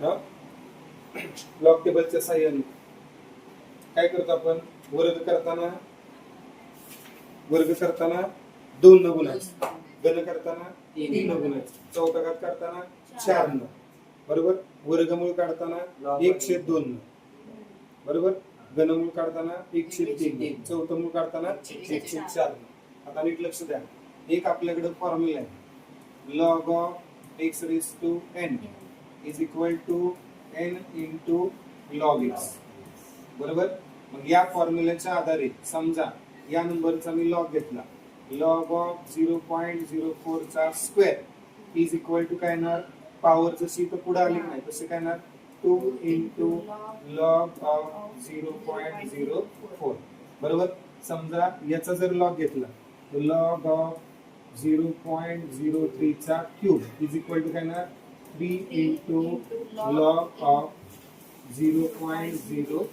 Log टेबलच्या साहाय्याने काय करतो आपण, वर्ग करताना 2 न गुणायचं, घन करताना 3 न गुणायचं, चौथा घात करताना 4 न, बरोबर. वर्गमूळ काढताना 1/2 न, बरोबर. घनमूळ काढताना 1/3, चौथं मूळ काढताना 1/4 न. आता नीट लक्ष द्या, एक आपल्याकडे फॉर्म्युला आहे, log of x raised to n is equal to n into log x, बरोबर. मग या फॉर्म्युल्याच्या आधारे समजा या नंबरचा मी लॉग घेतला, log of 0.04 चा स्क्वेअर इज इक्वल टू काय येणार, पॉवर जशी तर पुढे आली नाही तसे काय येणार, 2 into log of 0.04, बरोबर. समजा याचा जर लॉग घेतला तर log of 0.03 चा क्यूब इज इक्वल टू काय येणार, 3 into log of 0.03,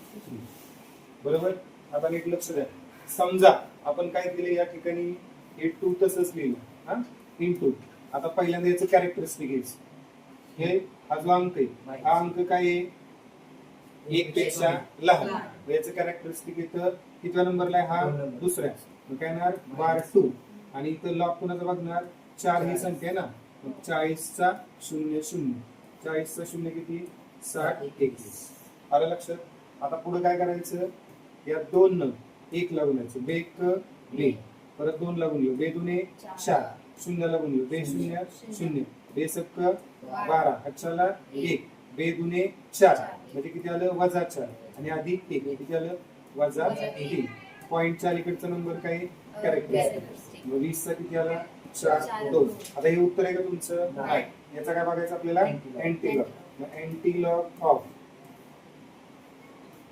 बरोबर. आता नीट लक्ष द्या, समजा आपण काय केले या ठिकाणी, हे 2 तसंच लिहिलं इंटू. आता पहिल्यांदा याचं कॅरेक्टरिस्टिक घ्यायचं, हे हा जो अंक आहे हा अंक काय आहे, 1 पेक्षा लहान, याचं कॅरेक्टरिस्टिक येतं कितव्या नंबरला आहे, हा दुसऱ्या, काय येणार √2. आणि इथं लॉग कोणाचा बघणार, 4 ही संख्या आहे ना, 40 चा 0 0, 40 चा 0 किती, 60 21. आलं लक्षात. आता पुढे काय करायचं, या 2 न 1 लागून यायचं, बेक बे, परत 2 लागून घेऊ, बे 2 4, 0 लागून घेऊ, बे 0 0, बे सक्क 12, अच्छाला 1, बे 2 4, म्हणजे किती आलं, -4, आणि अधिक 1 किती आलं, -3. पॉइंटच्या अलीकडचा नंबर काय, कॅरेक्टरिस्टिक. 20 चा किती आला, 4 2. आता हे उत्तर आहे का तुमचं, नाही. याचा काय बघायचं आपल्याला, एंटीलॉग. एंटीलॉग ऑफ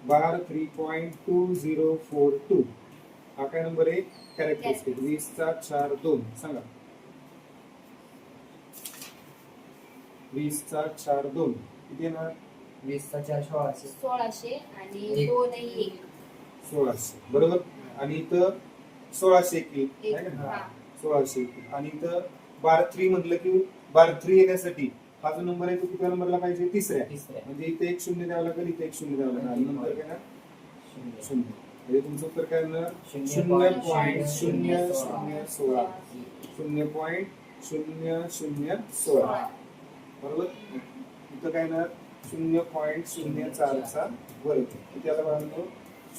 बार 3.2042, हा काय नंबर आहे, कॅरेक्टरिस्टिक. 20 चा 4 2, सांगा. 20 चा 4 2 किती येणार, 20 चा 4 1600 आणि 2 1 1600, बरोबर. आणि इथं 1600 1 1600 आणि इथं बार 3 म्हटलं की बार 3 येण्यासाठी हा जो नंबर आहे तो किती नंबरला पाहिजे, तिसऱ्या. म्हणजे इथे 1 0 द्यावं लागेल, इथे 1 0 द्यावं लागेल, आणि नंतर काय ना 0. म्हणजे तुमचं उत्तर काय येणार, 0.0016, 0.0016, बरोबर. इथं काय येणार, 0.04 चा वर्ग, किती आला बघा,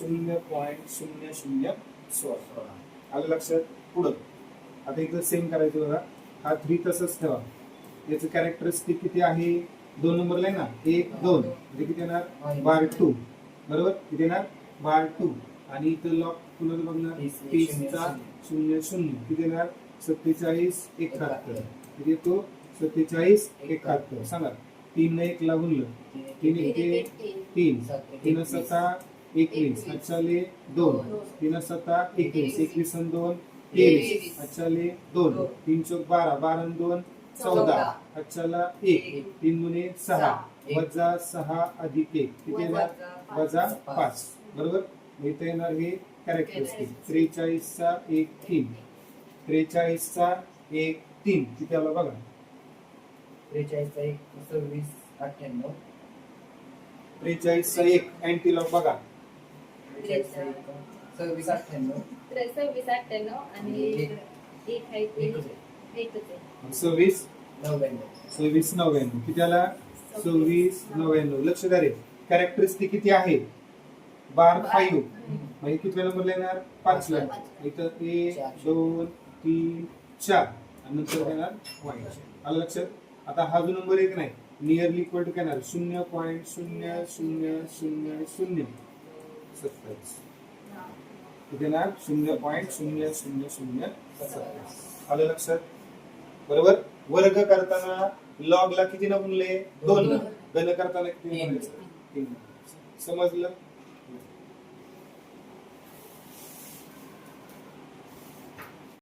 0.0016. आलं लक्षात. पुढं आता इथं सेम करायचं बघा, हा 3 तसंच ठेवा. याचं कॅरेक्टरिस्टिक किती आहे, 2 नंबरला आहे ना, 1 2, म्हणजे किती येणार, √2, बरोबर. किती येणार, √2. आणि इथं लॉग पुन्हा बघणार, 30 चा 0 0, किती येणार, 47 71, किती येतो, 47 71. सांगा, 3 ने 1 लागून 3 1 3, 3 7 21, अच्छाले 2, 3 7 21, 21 आणि 2 23, अच्छाले 2, 3 चौक 12, 12 आणि 2 14, अच्छाला 1, 3 दुने 6, वजा 6 अधिक 1 किती येणार, -5, बरोबर. इथे येणार हे कॅरेक्टरिस्टिक. 43 चा 1 3, 43 चा 1 3 किती आला बघा, 43 चा 1 26 98, 43 चा 1 अँटीलॉग बघा, 26 98, 26 आणि 1 आहे ते एकच आहे, 26 99 किती आला, 26 99. लक्ष द्या रे, कॅरेक्टरिस्टिक किती आहे, बार 5, म्हणजे किती नंबरला येणार, 5 ला. इथं 1 2 3 4 आणि नंतर येणार पॉइंट. आलं लक्षात. आता हा जो नंबर एक नाही, नियरली इक्वल टू काय येणार, 0.000027, किती येणार, 0.000027. आलं लक्षात, बरोबर. वर्ग करताना लॉग ला किती न गुणले, 2. घन करताना किती, 3. समजलं.